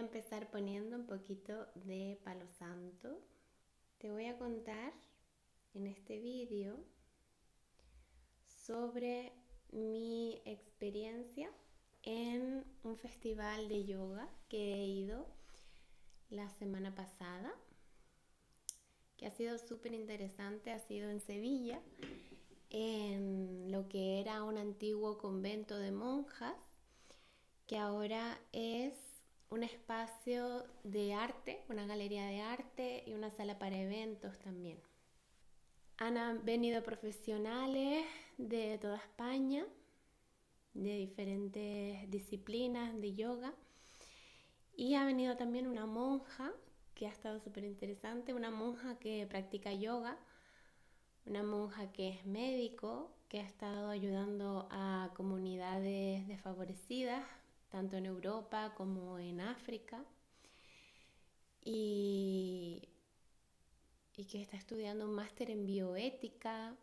empezar poniendo un poquito de palo santo. Te voy a contar en este vídeo sobre mi experiencia en un festival de yoga que he ido la semana pasada, que ha sido súper interesante. Ha sido en Sevilla, en lo que era un antiguo convento de monjas, que ahora es un espacio de arte, una galería de arte y una sala para eventos también. Han venido profesionales de toda España, de diferentes disciplinas de yoga, y ha venido también una monja que ha estado súper interesante, una monja que practica yoga, una monja que es médico, que ha estado ayudando a comunidades desfavorecidas, tanto en Europa como en África, y que está estudiando un máster en bioética,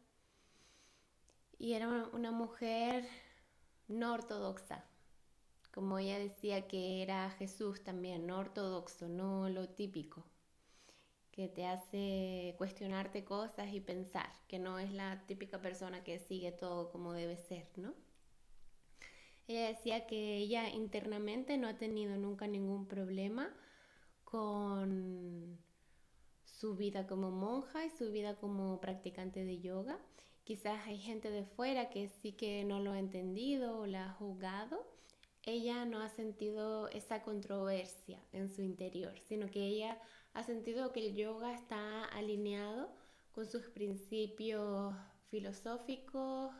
y era una mujer no ortodoxa, como ella decía que era Jesús también, no ortodoxo, no lo típico, que te hace cuestionarte cosas y pensar, que no es la típica persona que sigue todo como debe ser, ¿no? Ella decía que ella internamente no ha tenido nunca ningún problema con su vida como monja y su vida como practicante de yoga. Quizás hay gente de fuera que sí que no lo ha entendido o la ha juzgado. Ella no ha sentido esa controversia en su interior, sino que ella ha sentido que el yoga está alineado con sus principios filosóficos,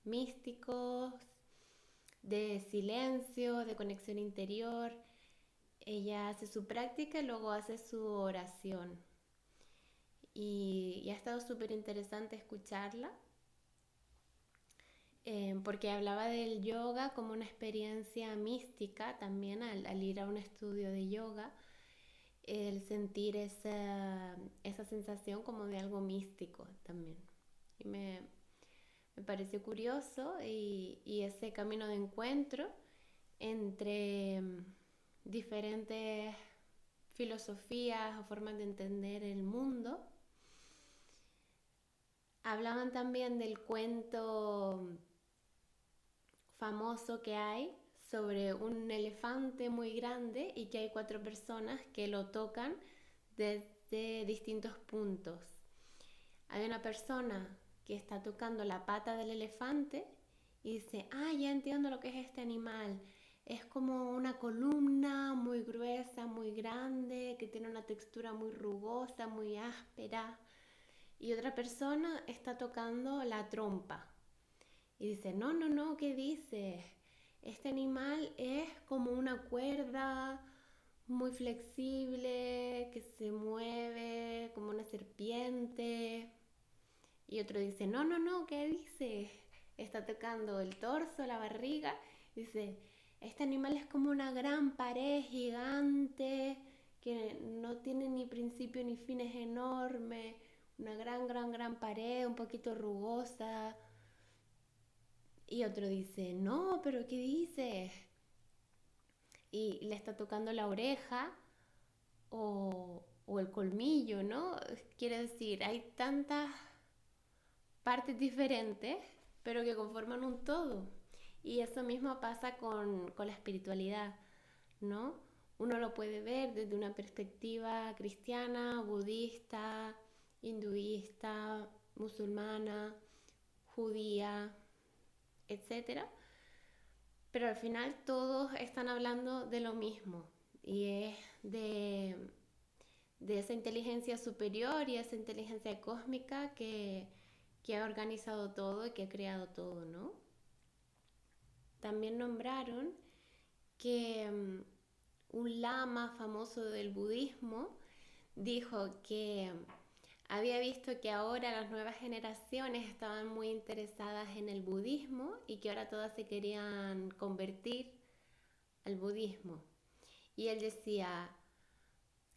místicos, de silencio, de conexión interior. Ella hace su práctica y luego hace su oración. Y ha estado súper interesante escucharla, porque hablaba del yoga como una experiencia mística también al ir a un estudio de yoga, el sentir esa sensación como de algo místico también. Y me pareció curioso, y ese camino de encuentro entre diferentes filosofías o formas de entender el mundo. Hablaban también del cuento famoso que hay sobre un elefante muy grande y que hay 4 personas que lo tocan desde distintos puntos. Hay una persona que está tocando la pata del elefante y dice: ya entiendo lo que es este animal. Es como una columna muy gruesa, muy grande, que tiene una textura muy rugosa, muy áspera. Y otra persona está tocando la trompa y dice: no, no, no, ¿qué dices? Este animal es como una cuerda muy flexible, que se mueve como una serpiente. Y otro dice: no, no, no, ¿qué dices? Está tocando el torso, la barriga. Dice: este animal es como una gran pared gigante que no tiene ni principio ni fin, es enorme, una gran, gran, gran pared, un poquito rugosa. Y otro dice: no, pero ¿qué dices? Y le está tocando la oreja o el colmillo, ¿no? Quiere decir, hay tantas partes diferentes, pero que conforman un todo. Y eso mismo pasa con la espiritualidad, ¿no? Uno lo puede ver desde una perspectiva cristiana, budista, hinduista, musulmana, judía, etcétera. Pero al final todos están hablando de lo mismo, y es de esa inteligencia superior y esa inteligencia cósmica que ha organizado todo y que ha creado todo, ¿no? También nombraron que un lama famoso del budismo dijo que había visto que ahora las nuevas generaciones estaban muy interesadas en el budismo y que ahora todas se querían convertir al budismo. Y él decía: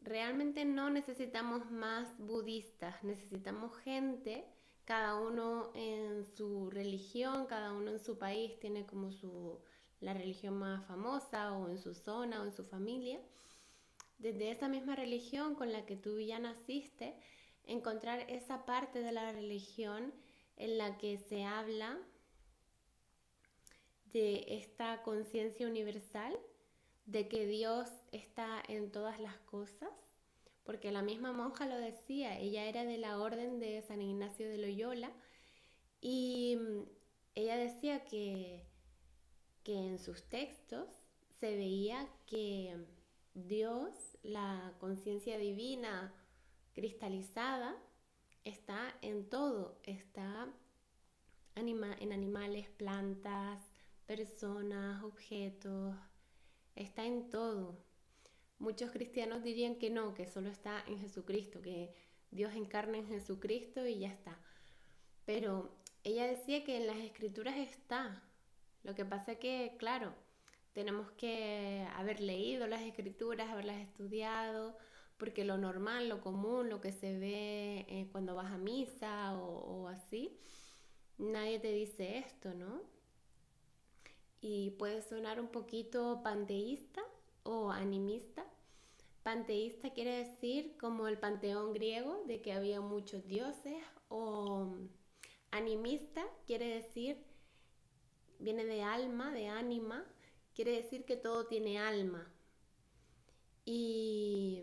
realmente no necesitamos más budistas, necesitamos gente, cada uno en su religión, cada uno en su país tiene como la religión más famosa, o en su zona o en su familia, desde esa misma religión con la que tú ya naciste, encontrar esa parte de la religión en la que se habla de esta conciencia universal, de que Dios está en todas las cosas, porque la misma monja lo decía, ella era de la orden de San Ignacio de Loyola y ella decía que en sus textos se veía que Dios, la conciencia divina cristalizada, está en todo, está en animales, plantas, personas, objetos, está en todo. Muchos cristianos dirían que no, que solo está en Jesucristo, que Dios encarna en Jesucristo y ya está. Pero ella decía que en las escrituras está. Lo que pasa es que, claro, tenemos que haber leído las escrituras, haberlas estudiado, porque lo normal, lo común, lo que se ve cuando vas a misa o así, nadie te dice esto, ¿no? Y puede sonar un poquito panteísta o animista. Panteísta quiere decir como el panteón griego, de que había muchos dioses, o animista quiere decir, viene de alma, de ánima, quiere decir que todo tiene alma. Y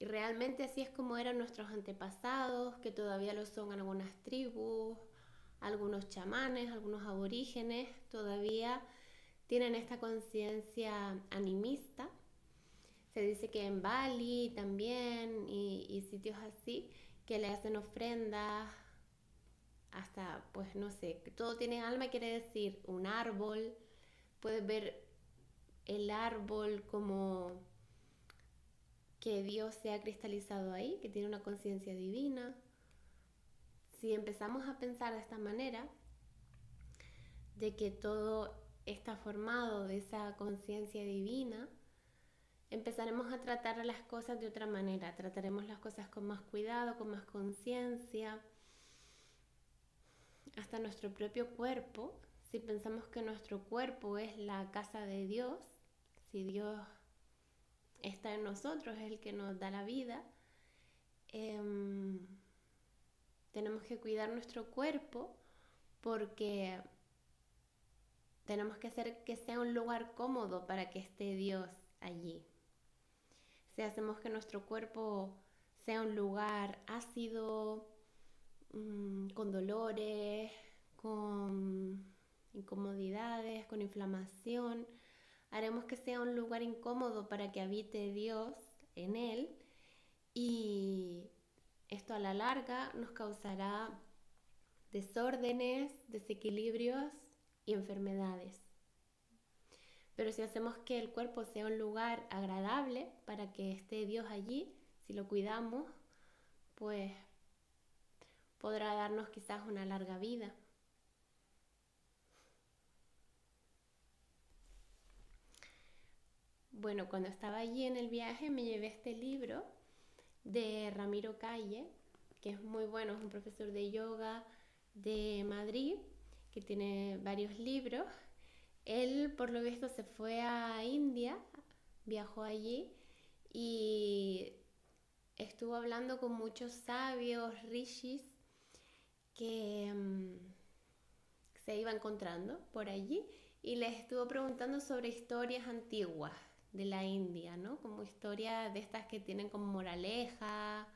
realmente así es como eran nuestros antepasados, que todavía lo son algunas tribus, algunos chamanes, algunos aborígenes, todavía tienen esta conciencia animista. Se dice que en Bali también y sitios así, que le hacen ofrendas hasta, pues no sé, que todo tiene alma quiere decir un árbol. Puedes ver el árbol como que Dios se ha cristalizado ahí, que tiene una conciencia divina. Si empezamos a pensar de esta manera, de que todo está formado de esa conciencia divina, empezaremos a tratar las cosas de otra manera, trataremos las cosas con más cuidado, con más conciencia, hasta nuestro propio cuerpo. Si pensamos que nuestro cuerpo es la casa de Dios, si Dios está en nosotros, es el que nos da la vida, tenemos que cuidar nuestro cuerpo porque tenemos que hacer que sea un lugar cómodo para que esté Dios allí. Si hacemos que nuestro cuerpo sea un lugar ácido, con dolores, con incomodidades, con inflamación, haremos que sea un lugar incómodo para que habite Dios en él, y esto a la larga nos causará desórdenes, desequilibrios y enfermedades. Pero si hacemos que el cuerpo sea un lugar agradable para que esté Dios allí, si lo cuidamos, pues podrá darnos quizás una larga vida. Bueno, cuando estaba allí en el viaje me llevé este libro de Ramiro Calle, que es muy bueno, es un profesor de yoga de Madrid, que tiene varios libros. Él, por lo visto, se fue a India, viajó allí y estuvo hablando con muchos sabios, rishis, que se iba encontrando por allí, y les estuvo preguntando sobre historias antiguas de la India, ¿no? Como historias de estas que tienen como moraleja.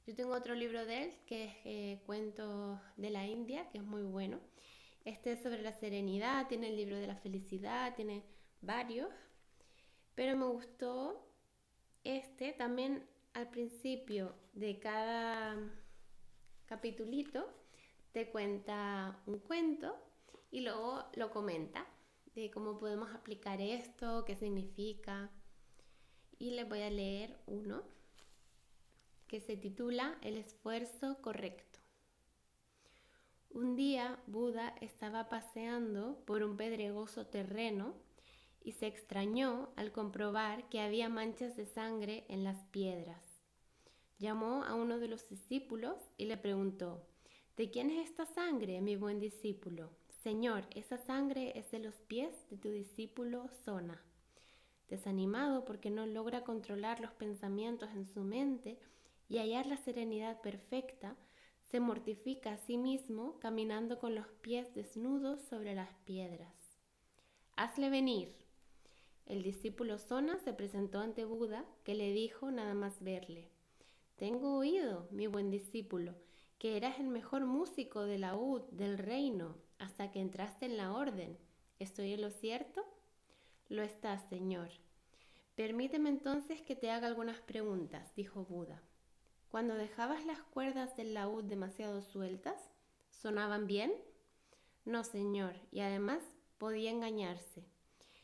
Yo tengo otro libro de él que es Cuentos de la India, que es muy bueno. Este es sobre la serenidad, tiene el libro de la felicidad, tiene varios, pero me gustó este también. Al principio de cada capitulito te cuenta un cuento y luego lo comenta de cómo podemos aplicar esto, qué significa. Y les voy a leer uno que se titula El esfuerzo correcto. Un día Buda estaba paseando por un pedregoso terreno y se extrañó al comprobar que había manchas de sangre en las piedras. Llamó a uno de los discípulos y le preguntó: ¿de quién es esta sangre, mi buen discípulo? Señor, esa sangre es de los pies de tu discípulo Sona. desanimado porque no logra controlar los pensamientos en su mente y hallar la serenidad perfecta, se mortifica a sí mismo caminando con los pies desnudos sobre las piedras. Hazle venir. El discípulo Sona se presentó ante Buda, que le dijo nada más verle: Tengo oído, mi buen discípulo, que eras el mejor músico de laúd del reino hasta que entraste en la orden. ¿Estoy en lo cierto? Lo estás, señor. Permíteme entonces que te haga algunas preguntas, dijo Buda. Cuando dejabas las cuerdas del laúd demasiado sueltas, ¿sonaban bien? No, señor, y además podía engañarse.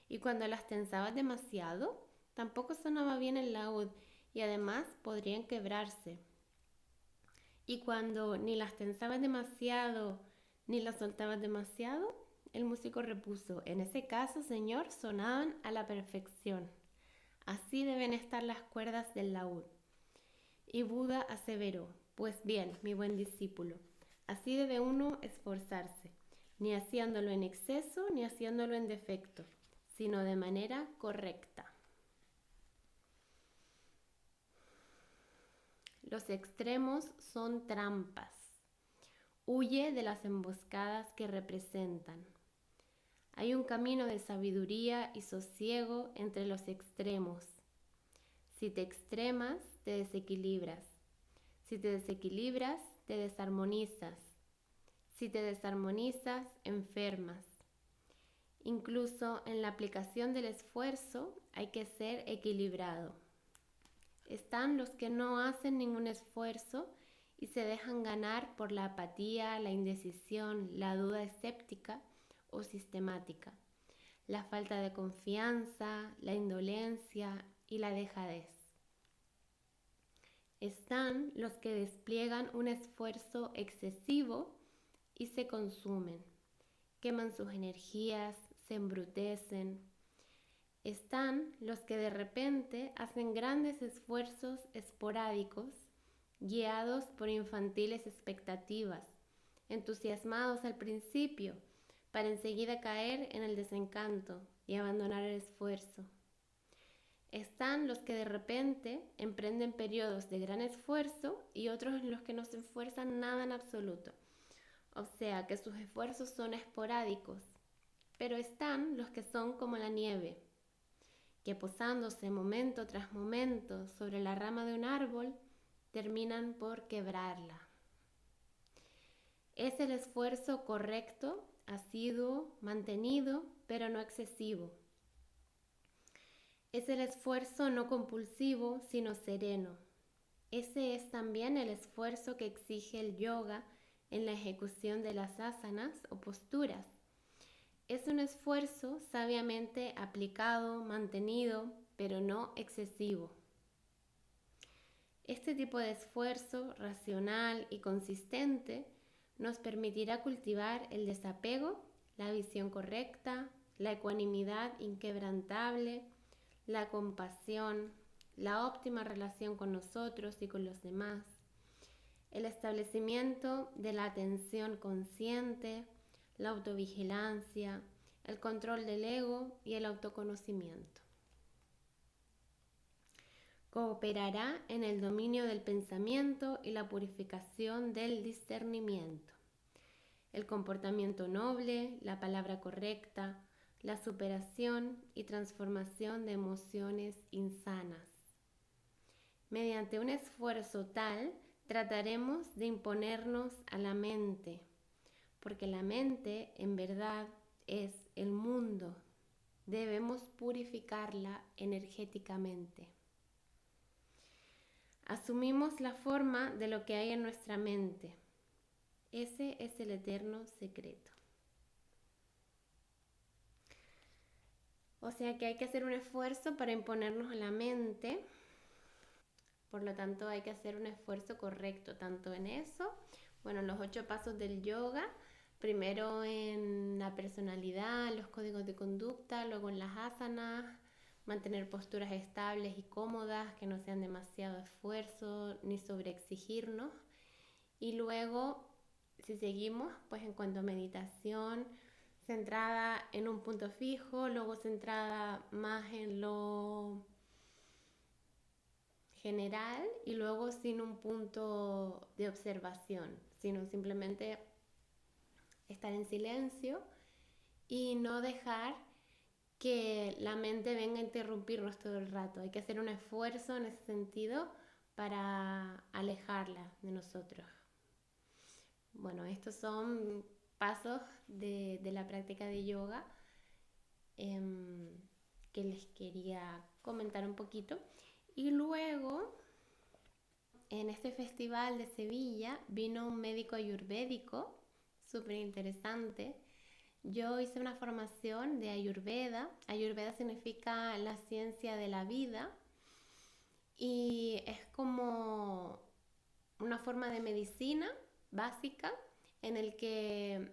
Y cuando las tensabas demasiado, tampoco sonaba bien el laúd y además podrían quebrarse. Y cuando ni las tensabas demasiado ni las soltabas demasiado, el músico repuso: En ese caso, señor, sonaban a la perfección. Así deben estar las cuerdas del laúd. Y Buda aseveró: Pues bien, mi buen discípulo, así debe uno esforzarse, ni haciéndolo en exceso ni haciéndolo en defecto, sino de manera correcta. Los extremos son trampas. Huye de las emboscadas que representan. Hay un camino de sabiduría y sosiego entre los extremos. Si te extremas, te desequilibras. Si te desequilibras, te desarmonizas. Si te desarmonizas, enfermas. Incluso en la aplicación del esfuerzo hay que ser equilibrado. Están los que no hacen ningún esfuerzo y se dejan ganar por la apatía, la indecisión, la duda escéptica o sistemática, la falta de confianza, la indolencia y la dejadez. Están los que despliegan un esfuerzo excesivo y se consumen, queman sus energías, se embrutecen. Están los que de repente hacen grandes esfuerzos esporádicos, guiados por infantiles expectativas, entusiasmados al principio, para enseguida caer en el desencanto y abandonar el esfuerzo. Están los que de repente emprenden periodos de gran esfuerzo y otros en los que no se esfuerzan nada en absoluto. O sea que sus esfuerzos son esporádicos. Pero están los que son como la nieve, que posándose momento tras momento sobre la rama de un árbol, terminan por quebrarla. Es el esfuerzo correcto, asiduo, mantenido, pero no excesivo. Es el esfuerzo no compulsivo, sino sereno. Ese es también el esfuerzo que exige el yoga en la ejecución de las asanas o posturas. Es un esfuerzo sabiamente aplicado, mantenido, pero no excesivo. Este tipo de esfuerzo racional y consistente nos permitirá cultivar el desapego, la visión correcta, la ecuanimidad inquebrantable, la compasión, la óptima relación con nosotros y con los demás, el establecimiento de la atención consciente, la autovigilancia, el control del ego y el autoconocimiento. Cooperará en el dominio del pensamiento y la purificación del discernimiento, el comportamiento noble, la palabra correcta, la superación y transformación de emociones insanas. Mediante un esfuerzo tal, trataremos de imponernos a la mente, porque la mente en verdad es el mundo. Debemos purificarla energéticamente. Asumimos la forma de lo que hay en nuestra mente. Ese es el eterno secreto. O sea que hay que hacer un esfuerzo para imponernos a la mente. Por lo tanto, hay que hacer un esfuerzo correcto, tanto en eso, bueno, los 8 pasos del yoga, primero en la personalidad, los códigos de conducta, luego en las asanas, mantener posturas estables y cómodas, que no sean demasiado esfuerzo ni sobreexigirnos. Y luego, si seguimos, pues en cuanto a meditación, centrada en un punto fijo, luego centrada más en lo general y luego sin un punto de observación, sino simplemente estar en silencio y no dejar que la mente venga a interrumpirnos todo el rato. Hay que hacer un esfuerzo en ese sentido para alejarla de nosotros. Bueno, estos son pasos de la práctica de yoga que les quería comentar un poquito. Y luego, en este festival de Sevilla, vino un médico ayurvédico, súper interesante. Yo hice una formación de Ayurveda. Ayurveda significa la ciencia de la vida y es como una forma de medicina básica en el que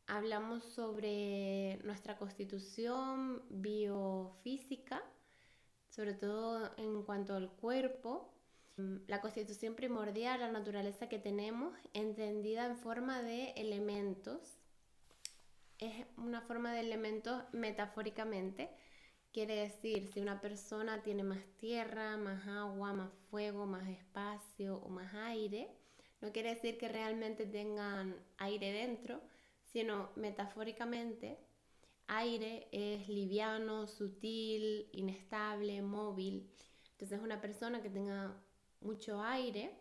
hablamos sobre nuestra constitución biofísica, sobre todo en cuanto al cuerpo, la constitución primordial, la naturaleza que tenemos, entendida en forma de elementos. Es una forma de elementos metafóricamente. Quiere decir, si una persona tiene más tierra, más agua, más fuego, más espacio o más aire, no quiere decir que realmente tengan aire dentro, sino metafóricamente, aire es liviano, sutil, inestable, móvil. Entonces una persona que tenga mucho aire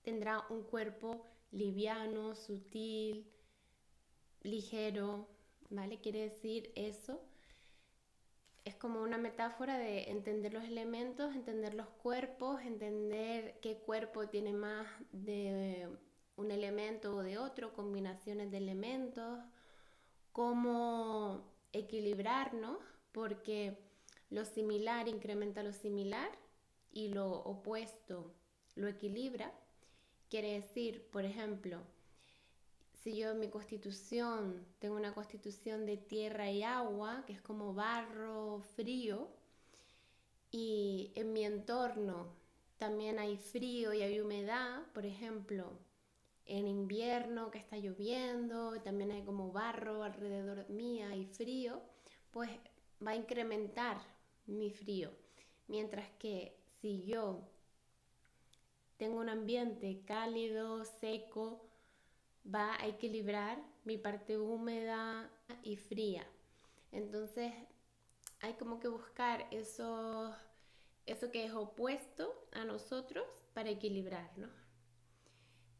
tendrá un cuerpo liviano, sutil, ligero, ¿vale? Quiere decir eso. Es como una metáfora de entender los elementos, entender los cuerpos, entender qué cuerpo tiene más de un elemento o de otro, combinaciones de elementos, cómo equilibrarnos, porque lo similar incrementa lo similar y lo opuesto lo equilibra. Quiere decir, por ejemplo, si yo en mi constitución tengo una constitución de tierra y agua, que es como barro frío, y en mi entorno también hay frío y hay humedad, por ejemplo, en invierno que está lloviendo, también hay como barro alrededor mía y frío, pues va a incrementar mi frío. Mientras que si yo tengo un ambiente cálido, seco, va a equilibrar mi parte húmeda y fría. Entonces hay como que buscar eso que es opuesto a nosotros para equilibrarnos.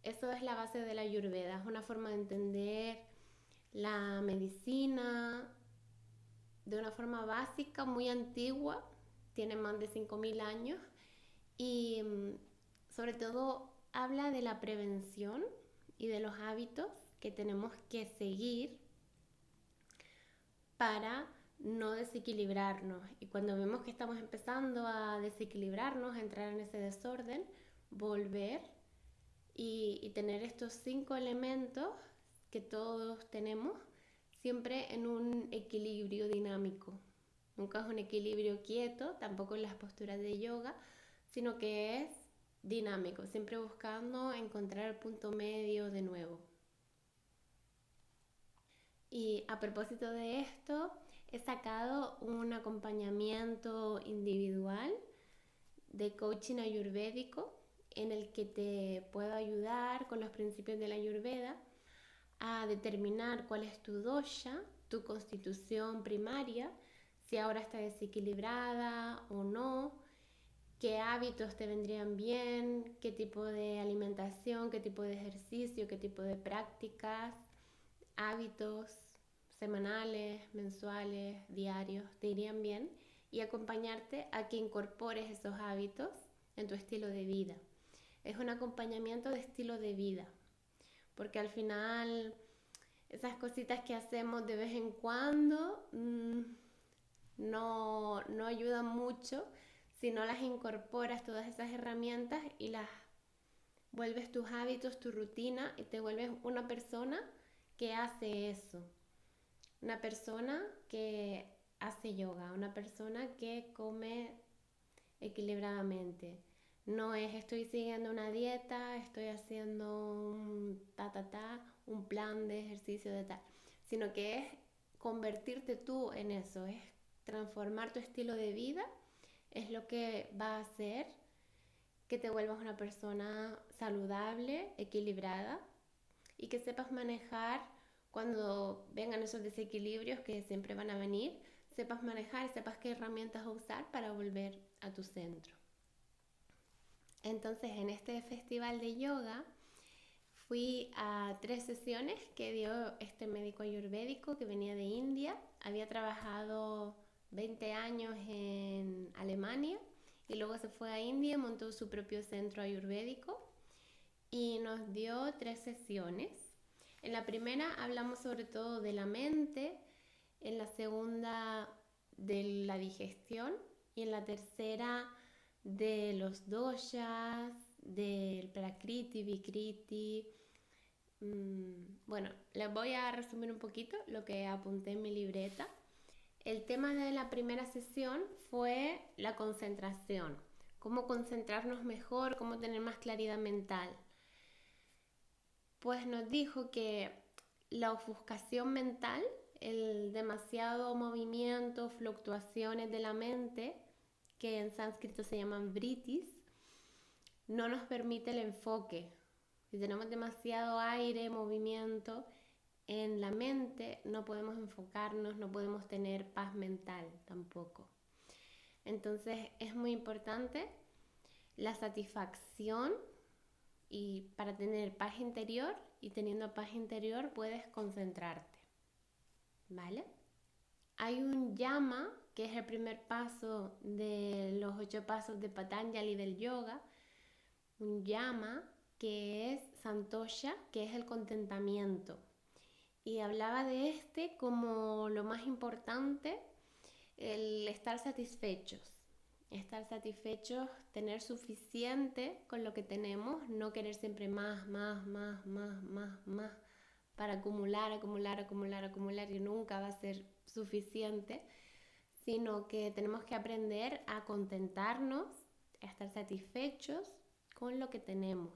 Eso es la base de la Ayurveda, es una forma de entender la medicina de una forma básica, muy antigua, tiene más de 5.000 años y sobre todo habla de la prevención y de los hábitos que tenemos que seguir para no desequilibrarnos. Y cuando vemos que estamos empezando a desequilibrarnos, a entrar en ese desorden, volver y tener estos 5 elementos que todos tenemos siempre en un equilibrio dinámico. Nunca es un equilibrio quieto, tampoco en las posturas de yoga, sino que es dinámico, siempre buscando encontrar el punto medio de nuevo. Y a propósito de esto, he sacado un acompañamiento individual de coaching ayurvédico en el que te puedo ayudar con los principios de la Ayurveda a determinar cuál es tu dosha, tu constitución primaria, si ahora está desequilibrada o no, qué hábitos te vendrían bien, qué tipo de alimentación, qué tipo de ejercicio, qué tipo de prácticas, hábitos semanales, mensuales, diarios, te irían bien y acompañarte a que incorpores esos hábitos en tu estilo de vida. Es un acompañamiento de estilo de vida, porque al final esas cositas que hacemos de vez en cuando no ayudan mucho si no las incorporas todas esas herramientas y las vuelves tus hábitos, tu rutina y te vuelves una persona que hace eso. Una persona que hace yoga, una persona que come equilibradamente. No es estoy siguiendo una dieta, estoy haciendo un plan de ejercicio de tal. sino que es convertirte tú en eso, es transformar tu estilo de vida, es lo que va a hacer que te vuelvas una persona saludable, equilibrada y que sepas manejar cuando vengan esos desequilibrios que siempre van a venir, sepas manejar, sepas qué herramientas usar para volver a tu centro. Entonces, en este festival de yoga fui a 3 sesiones que dio este médico ayurvédico que venía de India. Había trabajado 20 años en Alemania y luego se fue a India, montó su propio centro ayurvédico y nos dio 3 sesiones. En la primera hablamos sobre todo de la mente, en la segunda de la digestión y en la tercera de los doshas, del prakriti, vikriti. Bueno, les voy a resumir un poquito lo que apunté en mi libreta. El tema de la primera sesión fue la concentración, cómo concentrarnos mejor, cómo tener más claridad mental. Pues nos dijo que la ofuscación mental, el demasiado movimiento, fluctuaciones de la mente, que en sánscrito se llaman vritis, no nos permite el enfoque. Si tenemos demasiado aire, movimiento en la mente, no podemos enfocarnos, no podemos tener paz mental tampoco. Entonces es muy importante la satisfacción y para tener paz interior, y teniendo paz interior puedes concentrarte, ¿vale? Hay un yama, que es el primer paso de los 8 pasos de Patanjali del yoga, un yama que es santosha, que es el contentamiento. Y hablaba de este como lo más importante, el estar satisfechos. Estar satisfechos, tener suficiente con lo que tenemos, no querer siempre más, para acumular y nunca va a ser suficiente, sino que tenemos que aprender a contentarnos, a estar satisfechos con lo que tenemos.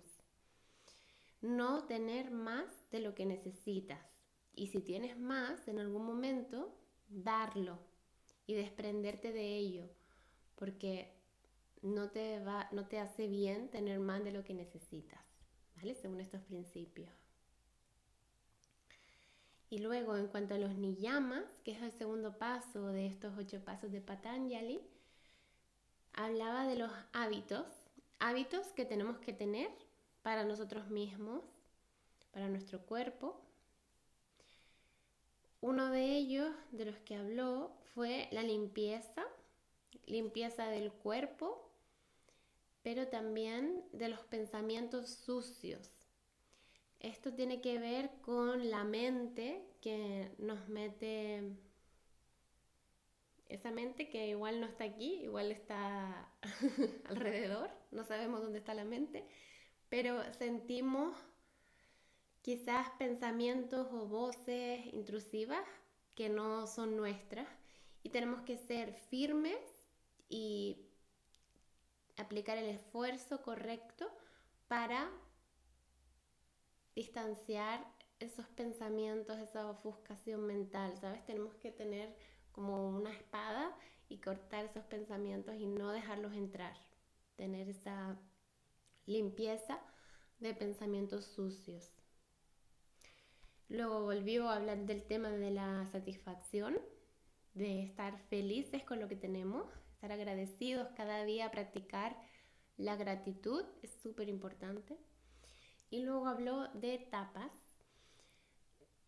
No tener más de lo que necesitas. Y si tienes más, en algún momento, darlo y desprenderte de ello, porque no te hace bien tener más de lo que necesitas, ¿vale? Según estos principios. Y luego, en cuanto a los niyamas, que es el segundo paso de estos 8 pasos de Patanjali, hablaba de los hábitos que tenemos que tener para nosotros mismos, para nuestro cuerpo. Uno de ellos, de los que habló, fue la limpieza del cuerpo, pero también de los pensamientos sucios. Esto tiene que ver con la mente que nos mete, esa mente que igual no está aquí, igual está alrededor, no sabemos dónde está la mente, pero sentimos quizás pensamientos o voces intrusivas que no son nuestras y tenemos que ser firmes y aplicar el esfuerzo correcto para distanciar esos pensamientos, esa ofuscación mental, ¿sabes? Tenemos que tener como una espada y cortar esos pensamientos y no dejarlos entrar, tener esa limpieza de pensamientos sucios. Luego volvió a hablar del tema de la satisfacción, de estar felices con lo que tenemos, estar agradecidos cada día, practicar la gratitud, es súper importante. Y luego habló de tapas.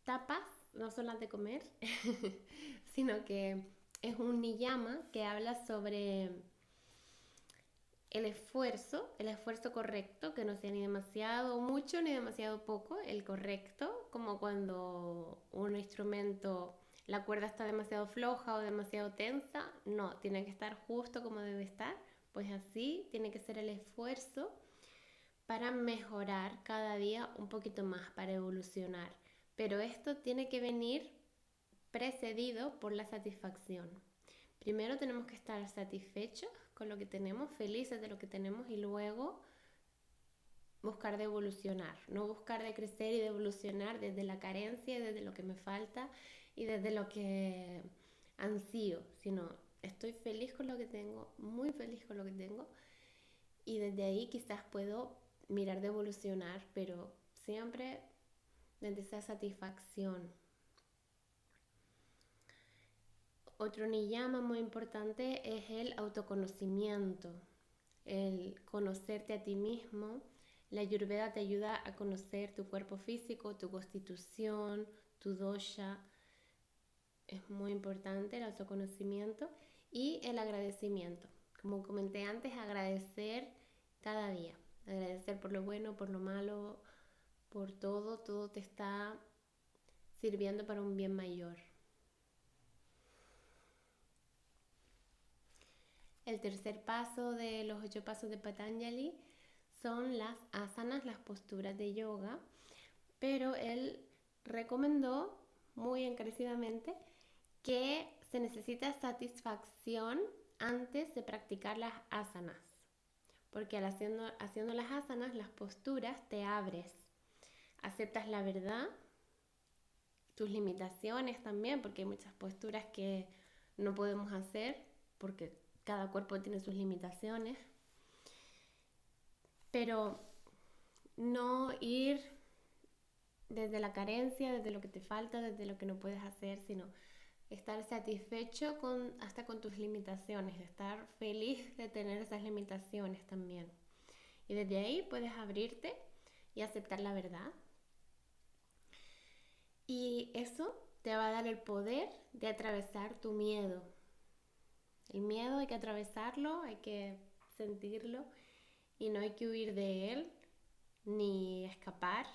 Tapas no son las de comer, sino que es un niyama que habla sobre el esfuerzo correcto, que no sea ni demasiado mucho ni demasiado poco, el correcto, como cuando un instrumento, la cuerda está demasiado floja o demasiado tensa, no, tiene que estar justo como debe estar, pues así tiene que ser el esfuerzo para mejorar cada día un poquito más, para evolucionar. Pero esto tiene que venir precedido por la satisfacción. Primero tenemos que estar satisfechos con lo que tenemos, felices de lo que tenemos y luego buscar de evolucionar, no buscar de crecer y de evolucionar desde la carencia, desde lo que me falta y desde lo que ansío, sino estoy feliz con lo que tengo, muy feliz con lo que tengo, y desde ahí quizás puedo mirar de evolucionar, pero siempre desde esa satisfacción. Otro niyama muy importante es el autoconocimiento, el conocerte a ti mismo. La Ayurveda te ayuda a conocer tu cuerpo físico, tu constitución, tu dosha. Es muy importante el autoconocimiento y el agradecimiento. Como comenté antes, agradecer cada día. Agradecer por lo bueno, por lo malo, por todo. Todo te está sirviendo para un bien mayor. El tercer paso de los 8 pasos de Patanjali son las asanas, las posturas de yoga, pero él recomendó muy encarecidamente que se necesita satisfacción antes de practicar las asanas, porque haciendo las asanas, las posturas, te abres, aceptas la verdad, tus limitaciones también, porque hay muchas posturas que no podemos hacer porque cada cuerpo tiene sus limitaciones, pero no ir desde la carencia, desde lo que te falta, desde lo que no puedes hacer, sino estar satisfecho hasta con tus limitaciones, estar feliz de tener esas limitaciones también. Y desde ahí puedes abrirte y aceptar la verdad. Y eso te va a dar el poder de atravesar tu miedo. El miedo hay que atravesarlo, hay que sentirlo y no hay que huir de él ni escapar,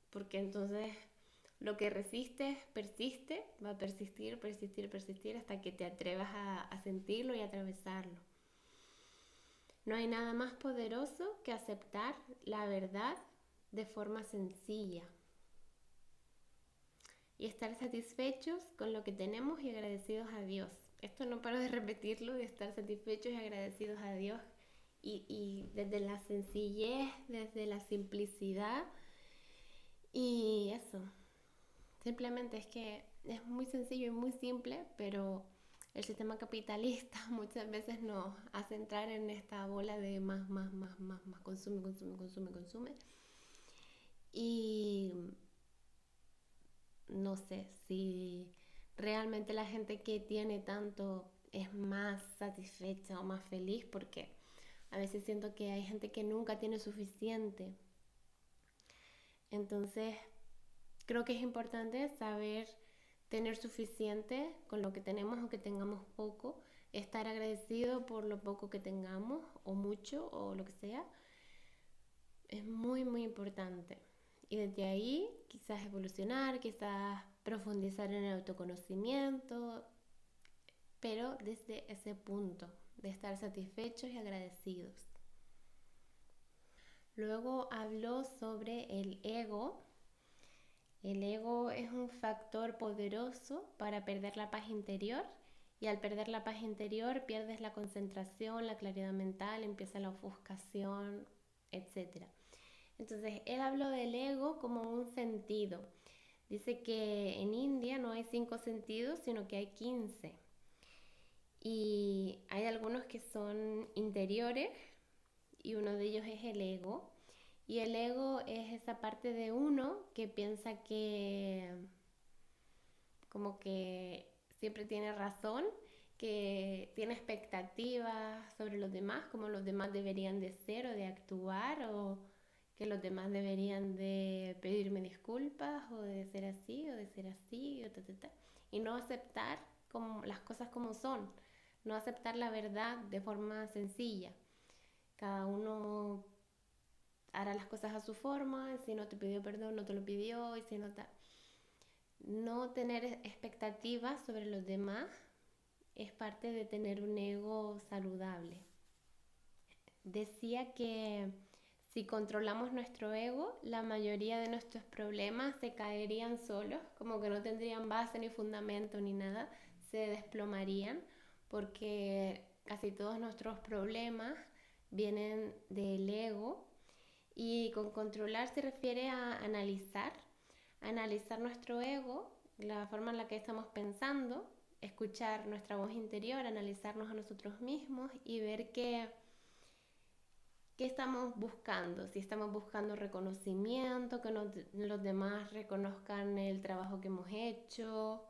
porque entonces lo que resistes persiste, va a persistir, persistir, persistir hasta que te atrevas a sentirlo y a atravesarlo. No hay nada más poderoso que aceptar la verdad de forma sencilla y estar satisfechos con lo que tenemos y agradecidos a Dios. Esto no paro de repetirlo, de estar satisfechos y agradecidos a Dios y desde la sencillez, desde la simplicidad y eso. Simplemente es que es muy sencillo y muy simple, pero el sistema capitalista muchas veces nos hace entrar en esta bola de más, consume, consume, consume, consume. Y no sé si realmente la gente que tiene tanto es más satisfecha o más feliz, porque a veces siento que hay gente que nunca tiene suficiente. Entonces, creo que es importante saber tener suficiente con lo que tenemos, aunque tengamos poco, estar agradecido por lo poco que tengamos, o mucho, o lo que sea. Es muy, muy importante. Y desde ahí quizás evolucionar, quizás profundizar en el autoconocimiento, pero desde ese punto de estar satisfechos y agradecidos. Luego habló sobre el ego. El ego es un factor poderoso para perder la paz interior, y al perder la paz interior pierdes la concentración, la claridad mental, empieza la ofuscación, etc. Entonces, él habló del ego como un sentido. Dice que en India no hay 5 sentidos, sino que hay 15. Y hay algunos que son interiores y uno de ellos es el ego. Y el ego es esa parte de uno que piensa que como que siempre tiene razón, que tiene expectativas sobre los demás, como los demás deberían de ser o de actuar, o que los demás deberían de pedirme disculpas o de ser así o de ser así o y no aceptar como las cosas como son, no aceptar la verdad de forma sencilla. Cada uno hará las cosas a su forma, si no te pidió perdón no te lo pidió, y si no tener expectativas sobre los demás es parte de tener un ego saludable. Decía que si controlamos nuestro ego, la mayoría de nuestros problemas se caerían solos, como que no tendrían base ni fundamento ni nada, se desplomarían, porque casi todos nuestros problemas vienen del ego Y con controlar se refiere a analizar nuestro ego, la forma en la que estamos pensando, escuchar nuestra voz interior, analizarnos a nosotros mismos y ver qué estamos buscando. Si estamos buscando reconocimiento, que los demás reconozcan el trabajo que hemos hecho,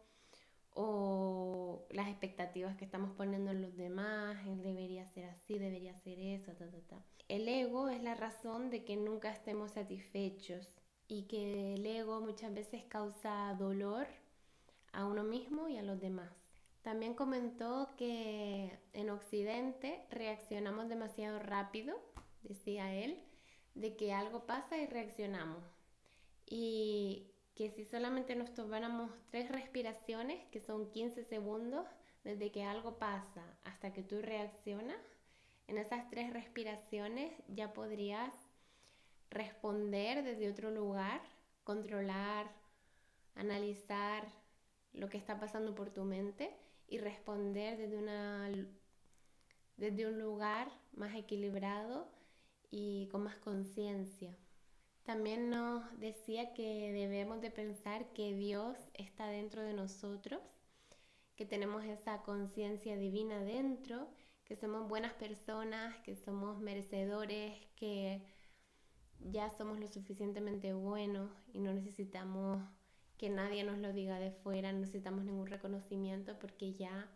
o las expectativas que estamos poniendo en los demás, él debería ser así, debería ser eso, ta, ta, ta. El ego es la razón de que nunca estemos satisfechos y que el ego muchas veces causa dolor a uno mismo y a los demás. También comentó que en Occidente reaccionamos demasiado rápido, decía él, de que algo pasa y reaccionamos. Y que si solamente nos tomáramos 3 respiraciones, que son 15 segundos, desde que algo pasa hasta que tú reaccionas, en esas 3 respiraciones ya podrías responder desde otro lugar, controlar, analizar lo que está pasando por tu mente y responder desde un lugar más equilibrado y con más conciencia. También nos decía que debemos de pensar que Dios está dentro de nosotros, que tenemos esa conciencia divina dentro, que somos buenas personas, que somos merecedores, que ya somos lo suficientemente buenos y no necesitamos que nadie nos lo diga de fuera, no necesitamos ningún reconocimiento porque ya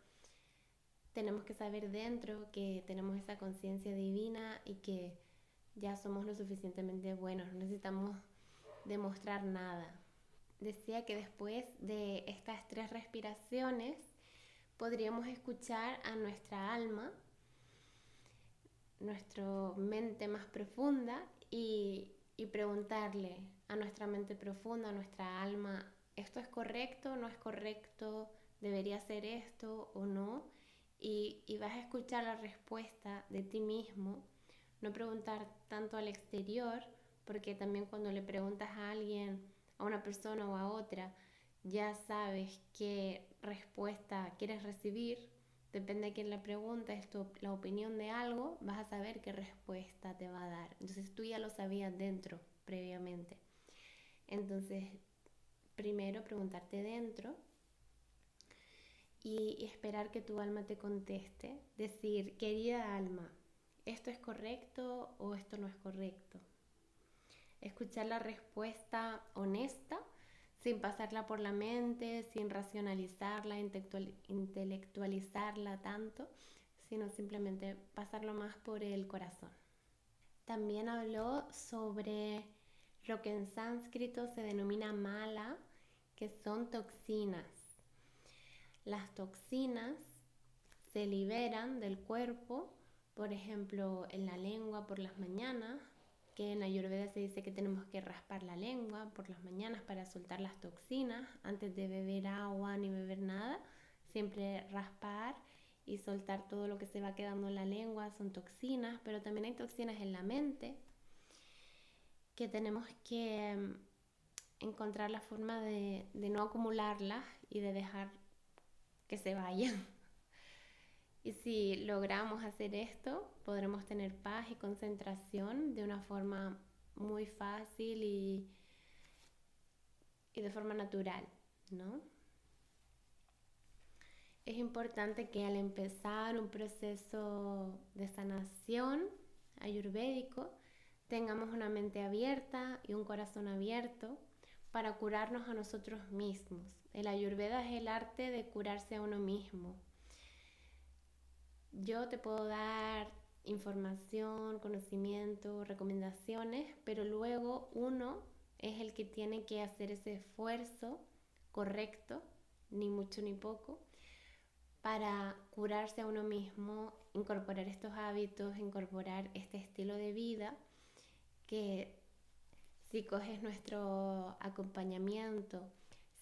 tenemos que saber dentro que tenemos esa conciencia divina y que ya somos lo suficientemente buenos, no necesitamos demostrar nada. Decía que después de estas 3 respiraciones podríamos escuchar a nuestra alma, nuestra mente más profunda y preguntarle a nuestra mente profunda, a nuestra alma, ¿esto es correcto? ¿No es correcto? ¿Debería ser esto o no? Y vas a escuchar la respuesta de ti mismo, no preguntar tanto al exterior, porque también cuando le preguntas a alguien, a una persona o a otra, ya sabes qué respuesta quieres recibir. Depende de quién la pregunta, la opinión de algo, vas a saber qué respuesta te va a dar. Entonces tú ya lo sabías dentro, previamente. Entonces, primero preguntarte dentro y esperar que tu alma te conteste. Decir, querida alma, ¿esto es correcto o esto no es correcto? Escuchar la respuesta honesta, sin pasarla por la mente, sin racionalizarla, intelectualizarla tanto, sino simplemente pasarlo más por el corazón. También habló sobre lo que en sánscrito se denomina mala, que son toxinas. Las toxinas se liberan del cuerpo, por ejemplo, en la lengua por las mañanas, que en Ayurveda se dice que tenemos que raspar la lengua por las mañanas para soltar las toxinas, antes de beber agua ni beber nada, siempre raspar y soltar todo lo que se va quedando en la lengua, son toxinas, pero también hay toxinas en la mente, que tenemos que encontrar la forma de no acumularlas y de dejar que se vayan. Y si logramos hacer esto, podremos tener paz y concentración de una forma muy fácil y de forma natural, ¿no? Es importante que al empezar un proceso de sanación ayurvédico tengamos una mente abierta y un corazón abierto para curarnos a nosotros mismos. El Ayurveda es el arte de curarse a uno mismo. Yo te puedo dar información, conocimiento, recomendaciones, pero luego uno es el que tiene que hacer ese esfuerzo correcto, ni mucho ni poco, para curarse a uno mismo, incorporar estos hábitos, incorporar este estilo de vida que si coges nuestro acompañamiento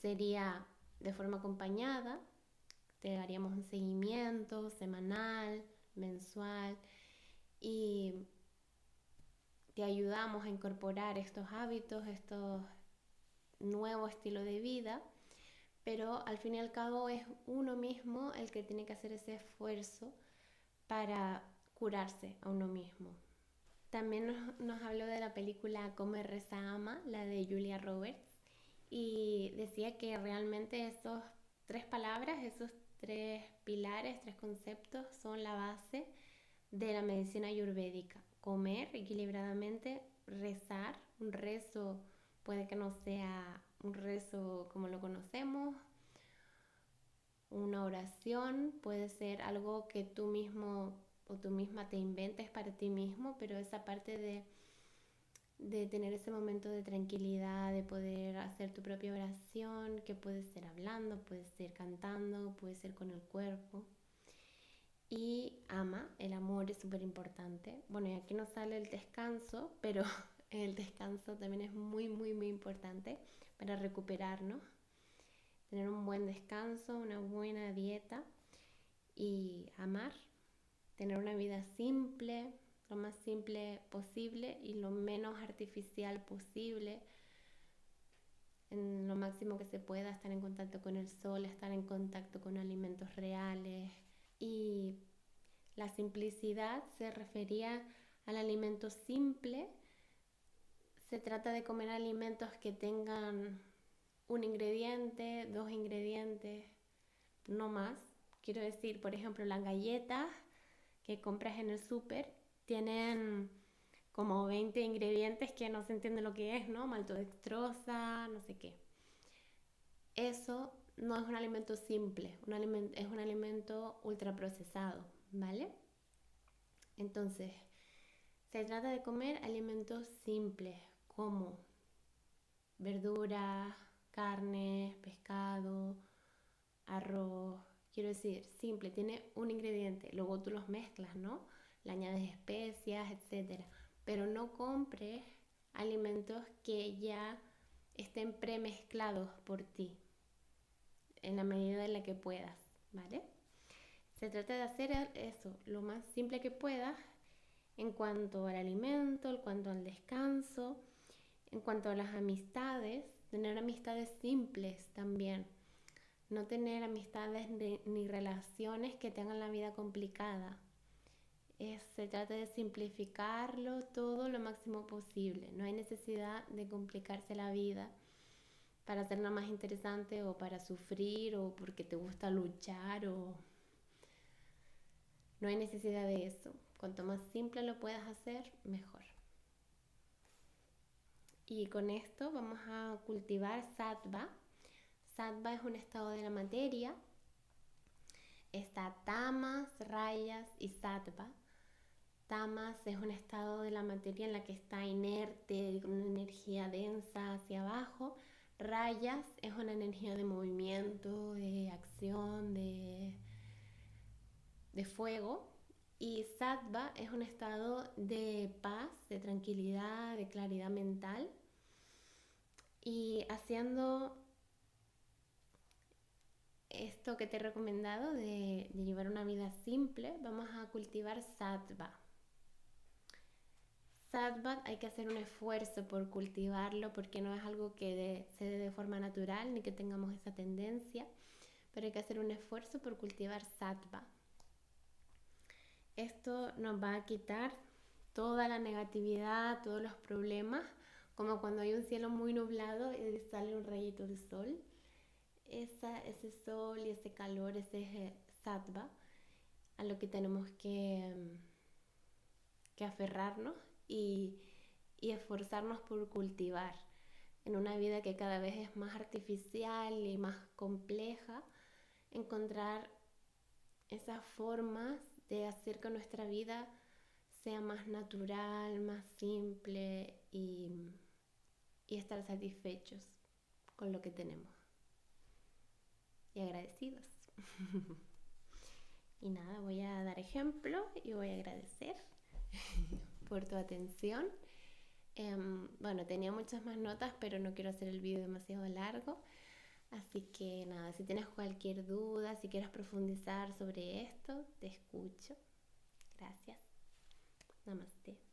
sería de forma acompañada, te daríamos un seguimiento semanal, mensual y te ayudamos a incorporar estos hábitos, estos nuevos estilos de vida, pero al fin y al cabo es uno mismo el que tiene que hacer ese esfuerzo para curarse a uno mismo. También nos habló de la película Come, Reza, Ama, la de Julia Roberts, y decía que realmente esos tres palabras, esos tres pilares, tres conceptos son la base de la medicina ayurvédica. Comer equilibradamente, rezar, un rezo puede que no sea un rezo como lo conocemos, una oración puede ser algo que tú mismo o tú misma te inventes para ti mismo, pero esa parte de tener ese momento de tranquilidad, de poder hacer tu propia oración, que puede ser hablando, puede ser cantando, puede ser con el cuerpo. Y ama, el amor es súper importante. Bueno, y aquí no sale el descanso, pero el descanso también es muy, muy, muy importante para recuperarnos. Tener un buen descanso, una buena dieta y amar. Tener una vida simple, lo más simple posible y lo menos artificial posible. En lo máximo que se pueda, estar en contacto con el sol, estar en contacto con alimentos reales. Y la simplicidad se refería al alimento simple. Se trata de comer alimentos que tengan un ingrediente, dos ingredientes, no más. Quiero decir, por ejemplo, las galletas que compras en el súper tienen como 20 ingredientes que no se entiende lo que es, ¿no? Maltodextrosa, no sé qué. Eso no es un alimento simple, es un alimento ultraprocesado, ¿vale? Entonces, se trata de comer alimentos simples como verduras, carne, pescado, arroz. Quiero decir, simple, tiene un ingrediente, luego tú los mezclas, ¿no? Le añades especias, etcétera. Pero no compres alimentos que ya estén premezclados por ti, en la medida en la que puedas, ¿vale? Se trata de hacer eso, lo más simple que puedas en cuanto al alimento, en cuanto al descanso, en cuanto a las amistades, tener amistades simples también. No tener amistades ni relaciones que tengan la vida complicada. Se trata de simplificarlo todo lo máximo posible. No hay necesidad de complicarse la vida para hacerla más interesante o para sufrir o porque te gusta luchar o... No hay necesidad de eso. Cuanto más simple lo puedas hacer, mejor. Y con esto vamos a cultivar sattva. Sattva es un estado de la materia. Está tamas, rayas y sattva. Tamas es un estado de la materia en la que está inerte, con una energía densa hacia abajo. Rayas es una energía de movimiento, de acción, de fuego. Y sattva es un estado de paz, de tranquilidad, de claridad mental. Y haciendo esto que te he recomendado de llevar una vida simple, vamos a cultivar sattva. Sattva hay que hacer un esfuerzo por cultivarlo porque no es algo que se dé de forma natural ni que tengamos esa tendencia, pero hay que hacer un esfuerzo por cultivar sattva. Esto nos va a quitar toda la negatividad, todos los problemas, como cuando hay un cielo muy nublado y sale un rayito de sol. Ese sol y ese calor, ese sattva, a lo que tenemos que aferrarnos y esforzarnos por cultivar en una vida que cada vez es más artificial y más compleja, encontrar esas formas de hacer que nuestra vida sea más natural, más simple y estar satisfechos con lo que tenemos y agradecidos. Y nada, voy a dar ejemplo y voy a agradecer por tu atención. Bueno, tenía muchas más notas, pero no quiero hacer el video demasiado largo. Así que nada, si tienes cualquier duda, si quieres profundizar sobre esto, te escucho. Gracias. Namaste.